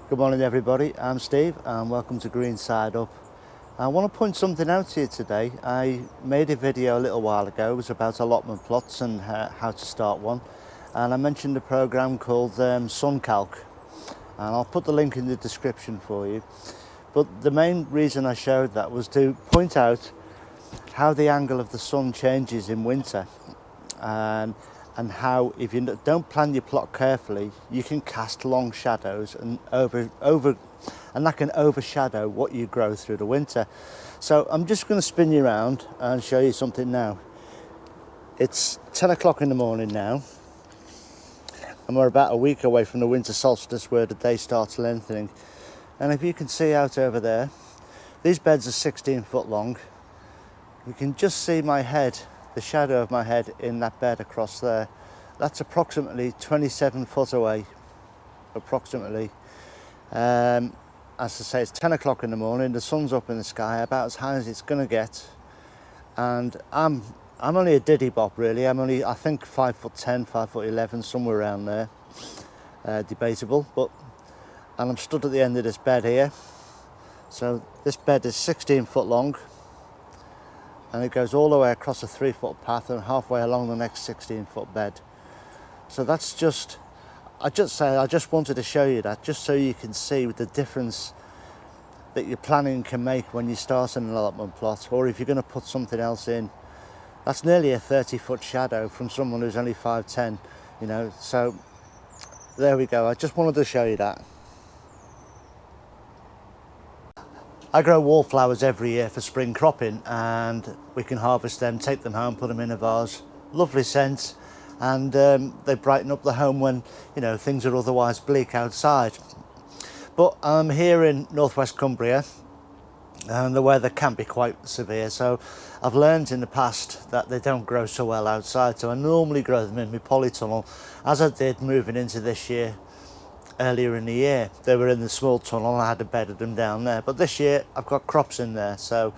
Good morning everybody, I'm Steve and welcome to Green Side Up. I want to point something out to you today. I made a video a little while ago. It was about allotment plots and how to start one, and I mentioned a program called SunCalc, and I'll put the link in the description for you. But the main reason I showed that was to point out how the angle of the sun changes in winter, and how if you don't plan your plot carefully, you can cast long shadows and that can overshadow what you grow through the winter. So I'm just going to spin you around and show you something now. It's 10 o'clock in the morning now, and we're about a week away from the winter solstice where the day starts lengthening. And if you can see out over there, these beds are 16 foot long. You can just see my head, the shadow of my head in that bed across there. That's approximately 27 foot away, approximately. As I say, it's 10 o'clock in the morning, the sun's up in the sky, about as high as it's going to get. And I'm only a diddy bop really. I'm only, I think, 5'10", 5'11", somewhere around there. Debatable, and I'm stood at the end of this bed here. So this bed is 16 foot long, and it goes all the way across a 3-foot path and halfway along the next 16-foot bed. So that's just, I just wanted to show you that, just so you can see the difference that your planning can make when you start an allotment plot, or if you're going to put something else in. That's nearly a 30-foot shadow from someone who's only 5'10", you know. So there we go, I just wanted to show you that. I grow wallflowers every year for spring cropping, and we can harvest them, take them home, put them in a vase. Lovely scent, and they brighten up the home when, you know, things are otherwise bleak outside. But I'm here in northwest Cumbria, and the weather can be quite severe, so I've learned in the past that they don't grow so well outside, so I normally grow them in my polytunnel, as I did moving into this year. Earlier in the year they were in the small tunnel and I had to bedded them down there, but this year I've got crops in there, so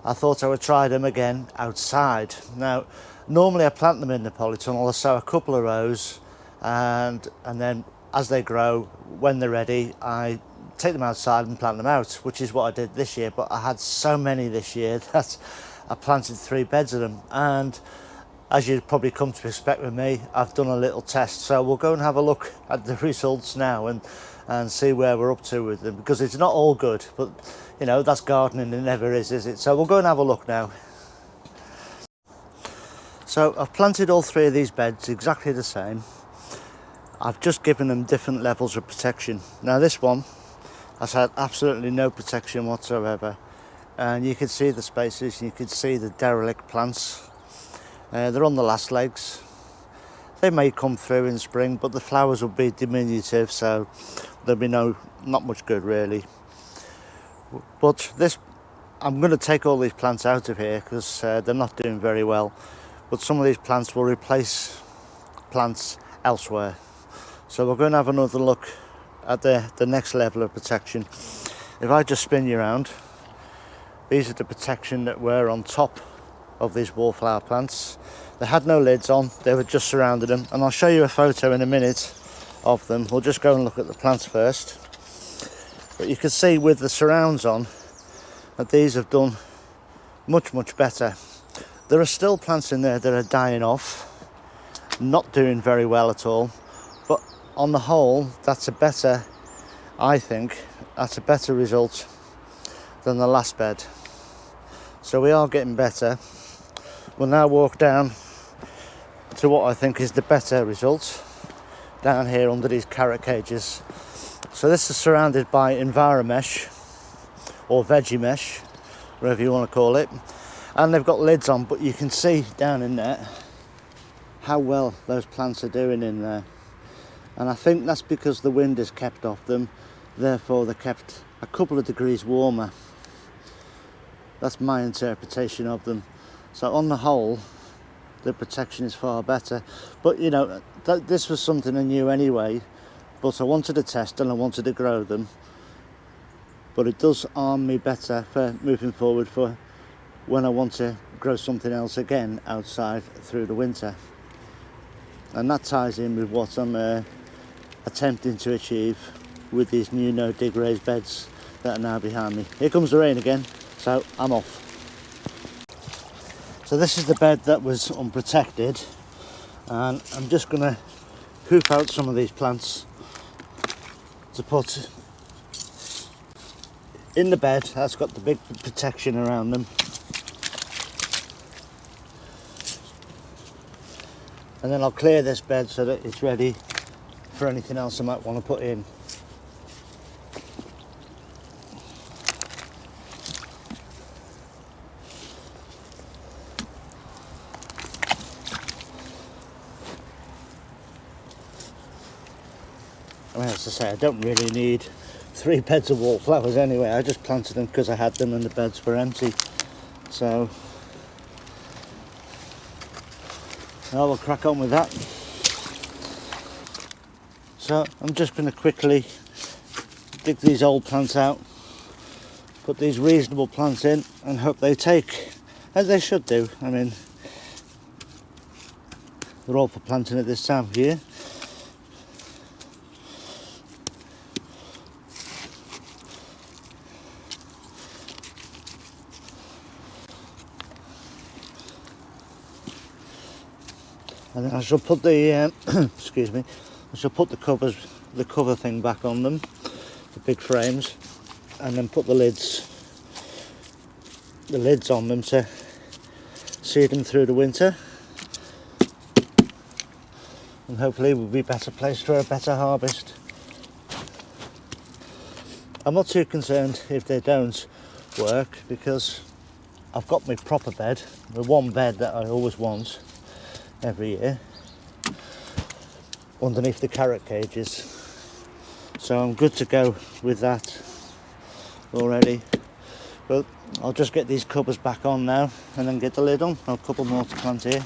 I thought I would try them again outside. Now normally I plant them in the polytunnel, I sow a couple of rows, and then as they grow, when they're ready, I take them outside and plant them out, which is what I did this year. But I had so many this year that I planted 3 beds of them, and as you'd probably come to expect with me, I've done a little test, so we'll go and have a look at the results now and see where we're up to with them, because it's not all good, but you know, that's gardening, it never is it? So we'll go and have a look now. So I've planted all 3 of these beds exactly the same. I've just given them different levels of protection. Now this one has had absolutely no protection whatsoever, and you can see the spaces, you can see the derelict plants. They're on the last legs. They may come through in spring, but the flowers will be diminutive, so there'll be not much good really. But this, I'm going to take all these plants out of here because they're not doing very well. But some of these plants will replace plants elsewhere. So we're going to have another look at the next level of protection. If I just spin you around, these are the protection that were on top of these wallflower plants. They had no lids on, they were just surrounded them, and I'll show you a photo in a minute of them. We'll just go and look at the plants first. But you can see with the surrounds on that these have done much better. There are still plants in there that are dying off, not doing very well at all, but on the whole that's a better, I think that's a better result than the last bed. So we are getting better. We'll now walk down to what I think is the better result, down here under these carrot cages. So this is surrounded by EnviroMesh, or Veggie Mesh, whatever you want to call it, and they've got lids on, but you can see down in there how well those plants are doing in there. And I think that's because the wind is kept off them, therefore they're kept a couple of degrees warmer. That's my interpretation of them. So on the whole, the protection is far better. But you know, this was something I knew anyway, but I wanted to test and I wanted to grow them. But it does arm me better for moving forward for when I want to grow something else again outside through the winter. And that ties in with what I'm attempting to achieve with these new no dig raised beds that are now behind me. Here comes the rain again, so I'm off. So this is the bed that was unprotected, and I'm just going to hoop out some of these plants to put in the bed that's got the big protection around them. And then I'll clear this bed so that it's ready for anything else I might want to put in. I mean, as I say, I don't really need 3 beds of wallflowers anyway. I just planted them because I had them and the beds were empty. So now we'll crack on with that. So I'm just going to quickly dig these old plants out, put these reasonable plants in, and hope they take, as they should do. I mean, they're all for planting at this time of year. And I shall put the excuse me, I shall put the cover thing back on them, the big frames, and then put the lids on them to see them through the winter, and hopefully we'll be better placed for a better harvest. I'm not too concerned if they don't work, because I've got my proper bed, the one bed that I always want every year, underneath the carrot cages, so I'm good to go with that already. But I'll just get these covers back on now and then get the lid on. I've a couple more to plant here.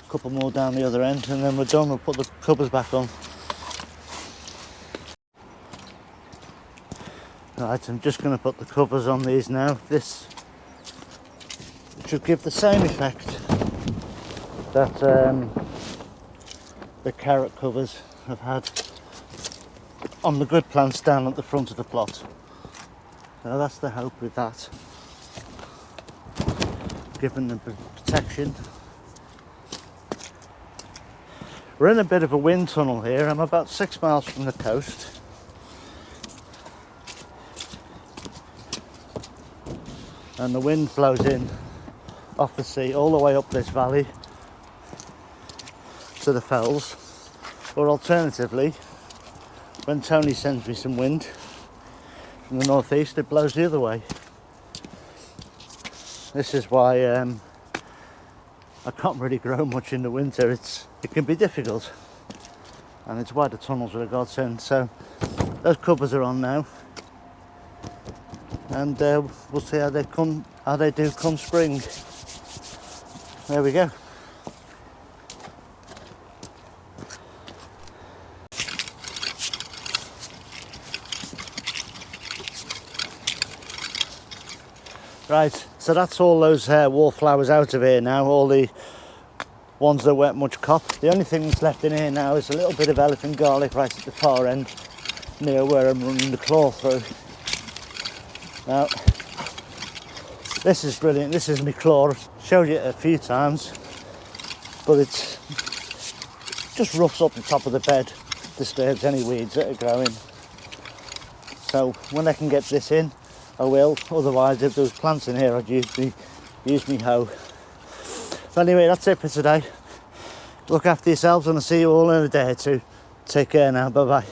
Couple more down the other end and then we're done. We'll put the covers back on. Right, I'm just going to put the covers on these now. This should give the same effect that the carrot covers have had on the good plants down at the front of the plot. So that's the hope with that, giving them protection. We're in a bit of a wind tunnel here. I'm about 6 miles from the coast. And the wind blows in off the sea all the way up this valley to the fells. Or alternatively, when Tony sends me some wind from the northeast, it blows the other way. This is why I can't really grow much in the winter. It can be difficult, and it's why the tunnels are a godsend. So those covers are on now, and we'll see how they do come spring. There we go. Right, so that's all those wallflowers out of here now, all the ones that weren't much cop. The only thing that's left in here now is a little bit of elephant garlic right at the far end, near where I'm running the claw through. Now, this is brilliant. This is my claw. I've showed you it a few times, but it's just roughs up the top of the bed, disturbs any weeds that are growing. So when I can get this in, I will. Otherwise, if there was plants in here, I'd use me hoe. But anyway, that's it for today. Look after yourselves, and I'll see you all in a day or two. Take care now. Bye bye.